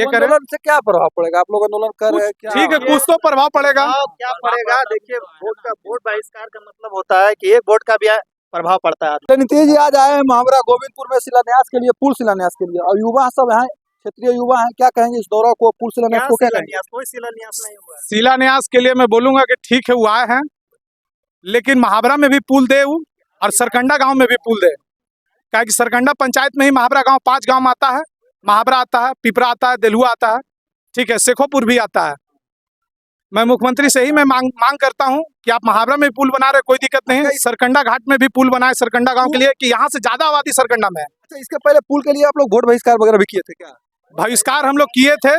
ये करें। आंदोलन से क्या प्रभाव पड़ेगा? आप लोग आंदोलन कर रहे हैं क्या? ठीक है, कुछ तो प्रभाव पड़ेगा। क्या पड़ेगा? देखिए, वोट बहिष्कार का मतलब होता है कि एक वोट का भी प्रभाव पड़ता है। नीतीश जी आज आए हैं महावरा गोविंदपुर में शिलान्यास के लिए, पुल शिलान्यास के लिए, और युवा सब हैं, क्षेत्रीय युवा हैं। क्या कहेंगे इस दौरा को, पुल शिलान्यास को? क्या कहेंगे? कोई शिलान्यास नहीं हुआ। शिलान्यास के लिए मैं बोलूंगा कि ठीक है वो आए हैं, लेकिन महावरा में भी पुल दे और सरकंडा गांव में भी पुल दे। क्या कि सरकंडा पंचायत में ही महावरा गांव 5 गांव आता है, महावरा आता है, पिपरा आता है, देलुआ आता है, ठीक है, शेखोपुर भी आता है। मैं मुख्यमंत्री से ही मैं मांग करता हूं कि आप महावरा में पुल बना रहे, कोई दिक्कत नहीं है, सरकंडा घाट में भी पुल बनाए सरकंडा गांव के लिए, कि यहाँ से ज्यादा आबादी सरकंडा में है। अच्छा, इसके पहले पुल के लिए आप लोग वोट बहिष्कार वगैरह भी किए थे क्या? बहिष्कार हम लोग किए थे,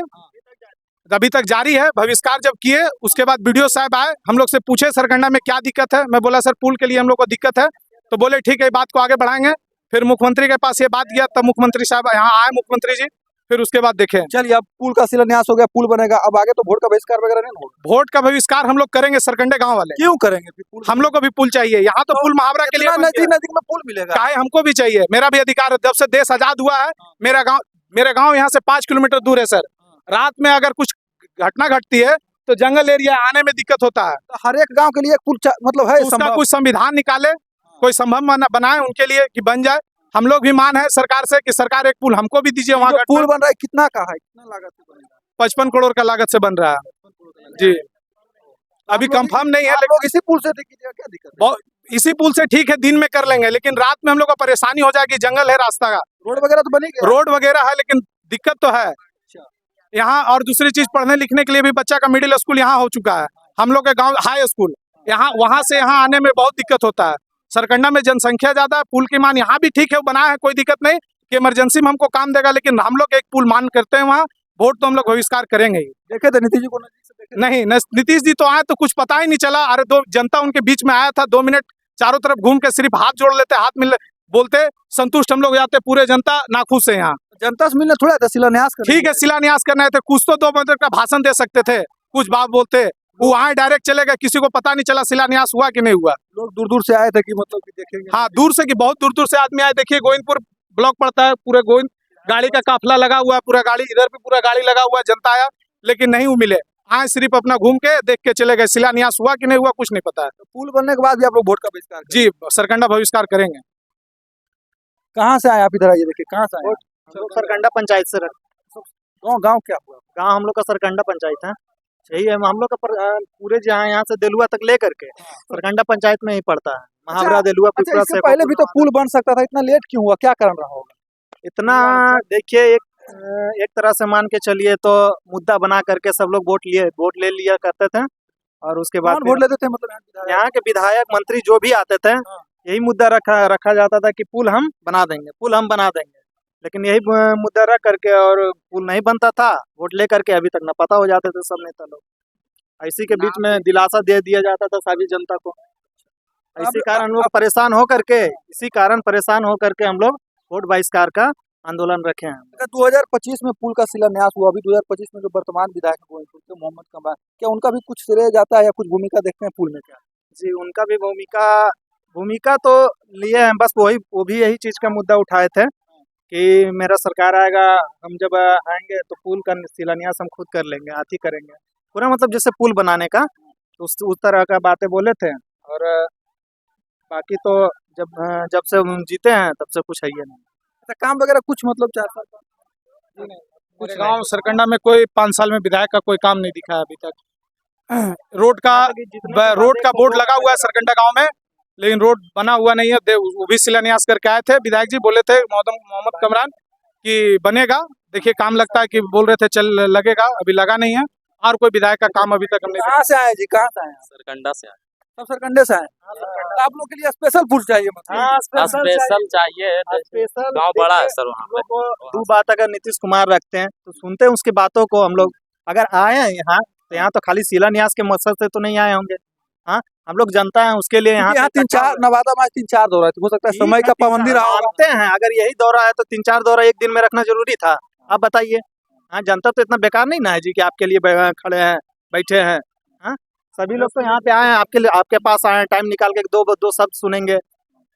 अभी तक जारी है। बहिष्कार जब किए उसके बाद बीडीओ साहब आए, हम लोग से पूछे सरकंडा में क्या दिक्कत है। मैं बोला सर पुल के लिए हम लोग को दिक्कत है, तो बोले ठीक है बात को आगे बढ़ाएंगे। फिर मुख्यमंत्री के पास ये बात गया, तब मुख्यमंत्री साहब यहाँ आए, मुख्यमंत्री जी, फिर उसके बाद देखें। चलिए, अब पुल का शिलान्यास हो गया, पुल बनेगा, अब आगे तो वोट का बहिष्कार वगैरह नहीं होगा? वोट का बहिष्कार हम लोग करेंगे सरकंडे गांव वाले। क्यों करेंगे? पुल हम लोग को भी पुल चाहिए, यहाँ तो पुल महावरा के लिए नजदीक नजदीक में पुल मिलेगा, काहे हमको भी चाहिए, मेरा भी अधिकार है। जब से देश आजाद हुआ है, मेरा गांव यहाँ से 5 किलोमीटर दूर है सर। रात में अगर कुछ घटना घटती है तो जंगल एरिया आने में दिक्कत होता है। तो हर एक गांव के लिए एक पुल मतलब है, उसका कुछ संविधान निकाले, कोई संभव बनाए उनके लिए कि बन जाए। हम लोग भी मान है सरकार से कि सरकार एक पुल हमको भी दीजिए। वहाँ पुल बन रहा है, कितना का है, कितना लागत से बनेगा? 55 करोड़ का लागत से बन रहा है जी। अभी कंफर्म नहीं है, लेकिन इसी पुल से कीजिएगा, क्या दिक्कत है? इसी पुल से ठीक है, दिन में कर लेंगे, लेकिन रात में हम लोग को परेशानी हो जाएगी, जंगल है रास्ता का। रोड वगैरह तो बनेगी, रोड वगैरह है, लेकिन दिक्कत तो है यहाँ। और दूसरी चीज, पढ़ने लिखने के लिए भी बच्चा का मिडिल स्कूल यहाँ हो चुका है, हम लोग के गांव हाई स्कूल यहाँ, वहां से यहाँ आने में बहुत दिक्कत होता है। सरकंडा में जनसंख्या ज्यादा है, पुल की मान यहाँ भी ठीक है, बना है, कोई दिक्कत नहीं कि इमरजेंसी में हमको काम देगा, लेकिन हम लोग एक पुल मान करते हैं वहाँ। वोट तो हम लोग बहिष्कार करेंगे ही। देखे थे नीतीश जी को नजदीक से? देखे नहीं, नीतीश जी तो आए तो कुछ पता ही नहीं चला। अरे जनता उनके बीच में आया था, 2 मिनट चारों तरफ घूम के सिर्फ हाथ जोड़ लेते, हाथ मिल बोलते संतुष्ट हम लोग जाते, पूरे जनता नाखुश है यहाँ। जनता से मिलने थोड़ा था, शिलान्यास ठीक है, शिलान्यास करना है तो कुछ तो 2 मिनट का भाषण दे सकते थे, कुछ बात बोलते, वो आए डायरेक्ट चले गए, किसी को पता नहीं चला शिलान्यास हुआ कि नहीं हुआ। लोग दूर दूर से आए थे कि मतलब कि देखेंगे? हाँ, दूर से, कि बहुत दूर दूर से आदमी आए। देखिए गोविंदपुर ब्लॉक पड़ता है, पूरे गोविंद गाड़ी का काफिला लगा हुआ है, पूरा गाड़ी, इधर भी पूरा गाड़ी लगा हुआ है, जनता आया, लेकिन नहीं वो मिले। आए सिर्फ अपना घूम के देख के चले गए, शिलान्यास हुआ कि नहीं हुआ कुछ नहीं पता है। तो पुल बनने के बाद भी आप लोग वोट का बहिष्कार? जी, सरकंडा बहिष्कार करेंगे। कहाँ से आए आप? इधर आइए, देखिए कहाँ से आए? सरकंडा पंचायत से। गाँव क्या हुआ? गाँव हम लोग का सरकंडा पंचायत है, यही है हम लोग का पूरे जहाँ यहाँ से देलुआ तक लेकर के सरकंडा पंचायत में ही पड़ता है। महावरा, देलुआ, पिपरा से पहले भी तो पुल बन सकता था, इतना लेट क्यों हुआ? क्या कारण रहा होगा इतना? देखिए, एक तरह से मान के चलिए तो मुद्दा बना करके सब लोग वोट ले लिया करते थे, और उसके बाद वोट लेते थे? मतलब यहाँ के विधायक मंत्री जो भी आते थे, यही मुद्दा रखा जाता था कि पुल हम बना देंगे, पुल हम बना देंगे, लेकिन यही मुद्दा रख करके और पुल नहीं बनता था। वोट ले करके अभी तक न पता हो जाते थे सब नेता लोग। इसी के बीच में दिलासा दे दिया जाता था सभी जनता को। इसी कारण हम लोग परेशान हो करके हम लोग वोट बहिष्कार का आंदोलन रखे हैं। 2025 में पुल का शिलान्यास हुआ, अभी 2025 में जो वर्तमान विधायक गोविंदपुर के मोहम्मद कमरान, क्या उनका भी कुछ श्रेय जाता है या कुछ भूमिका देखते हैं पुल में? क्या जी, उनका भी भूमिका तो लिए हैं, बस वो भी यही चीज का मुद्दा उठाए थे कि मेरा सरकार आएगा, हम जब आएंगे तो पुल का शिलान्यास हम खुद कर लेंगे, हाथ ही करेंगे पूरा, मतलब जैसे पुल बनाने का, उस तरह का बातें बोले थे। और बाकी तो जब से हम जीते हैं तब से कुछ है ही नहीं। काम वगैरह कुछ मतलब 4 साल कुछ गांव सरकंडा में कोई 5 साल में विधायक का कोई काम नहीं दिखा है अभी तक। रोड का बोर्ड लगा हुआ है सरकंडा गांव में, लेकिन रोड बना हुआ नहीं है। वो भी शिलान्यास करके आए थे, विधायक जी बोले थे मोहम्मद कमरान कि बनेगा, देखिए काम लगता है कि बोल रहे थे चल लगेगा, अभी लगा नहीं है। और कोई विधायक का काम अभी तक हमने। कहाँ से आए जी? कहाँ से आए? सरकंडा से आए। सब सरकंडे से आए? आप लोग के लिए स्पेशल पुल चाहिए? मतलब स्पेशल चाहिए, गाँव बड़ा है सर। वहाँ पे 2 बात अगर नीतीश कुमार रखते हैं तो सुनते हैं उसकी बातों को। हम लोग अगर आए हैं यहाँ तो यहाँ तो खाली शिलान्यास के मकसद से तो नहीं आए होंगे। हाँ, हम लोग जनता है उसके लिए यहाँ 3-4 नवादा में 3-4 दौरा है, तो हो सकता है समय का पाबंदी रहा मानते हैं। अगर यही दौरा है तो 3-4 दौरा एक दिन में रखना जरूरी था? आप बताइए। हाँ, जनता तो इतना बेकार नहीं ना है जी कि आपके लिए खड़े हैं, बैठे हैं। हाँ, सभी लोग तो यहाँ पे आए हैं आपके पास आए हैं, टाइम निकाल के दो शब्द सुनेंगे।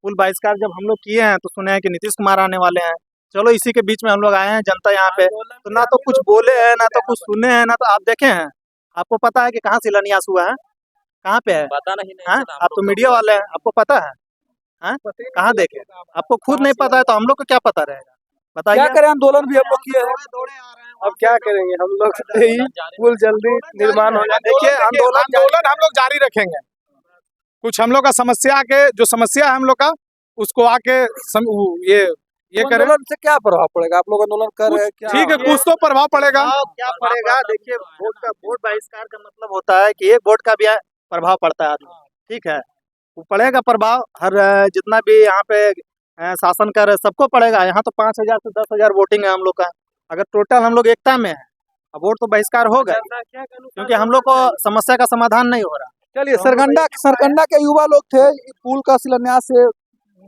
पुल बहिष्कार जब हम लोग किए हैं तो सुने हैं कि नीतीश कुमार आने वाले हैं, चलो इसी के बीच में हम लोग आए हैं, जनता यहाँ पे तो ना तो कुछ बोले हैं, ना तो कुछ सुने हैं, ना तो आप देखे हैं। आपको पता है कि कहाँ शिलान्यास हुआ है, कहाँ पे है? पता नहीं हाँ? चला, हम आप लोग तो को मीडिया वाले हैं, आपको पता है? हाँ? कहाँ देखे? आपको खुद नहीं पता है तो हम लोग को क्या पता रहेगा? क्या बताइए। करें, आंदोलन भी हम लोग किए हैं। अब क्या करेंगे हम लोग, यही पुल जल्दी निर्माण हो जाए। देखिए, आंदोलन हम लोग जारी रखेंगे। कुछ हम लोग का समस्या के जो समस्या है हम लोग का उसको आके ये करें। आंदोलन से क्या प्रभाव पड़ेगा? आप लोग आंदोलन कर रहे हैं, क्या ठीक है, कुछ तो प्रभाव पड़ेगा। क्या पड़ेगा? देखिए, वोट बहिष्कार का मतलब होता है कि एक वोट का भी प्रभाव पड़ता है आदमी, ठीक है? वो पड़ेगा प्रभाव, हर जितना भी यहाँ पे शासन कर रहे सबको पड़ेगा। यहाँ तो 5,000 से 10,000 वोटिंग है हम लोग का। अगर टोटल हम लोग एकता में है, अब वोट तो बहिष्कार होगा ही, क्योंकि हम लोग को समस्या का समाधान नहीं हो रहा। चलिए, सरकंडा के युवा लोग थे, इस पुल का शिलान्यास से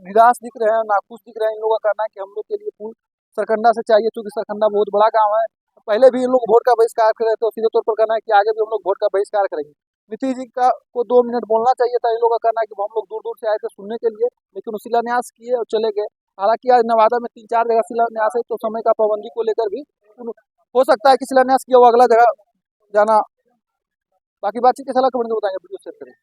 निराश दिख रहे हैं, नाखुश दिख रहे हैं। इन लोगों का कहना है कि हम लोग के लिए पुल सरकंडा से चाहिए, क्योंकि सरकंडा बहुत बड़ा गांव है। पहले भी इन लोग वोट का बहिष्कार कर रहे थे, तो सीधे तौर पर कहना है कि आगे भी हम लोग वोट का बहिष्कार करेंगे। नीतीश जी का को 2 मिनट बोलना चाहिए था। इन लोगों का कहना है कि हम लोग दूर दूर से आए थे सुनने के लिए, लेकिन वो शिलान्यास किए और चले गए। हालांकि आज नवादा में 3-4 जगह शिलान्यास है, तो समय का पाबंदी को लेकर भी हो सकता है कि शिलान्यास किया वो अगला जगह जाना। बाकी बातचीत के सलाह कमेंट में बताएंगे, वीडियो शेयर करें।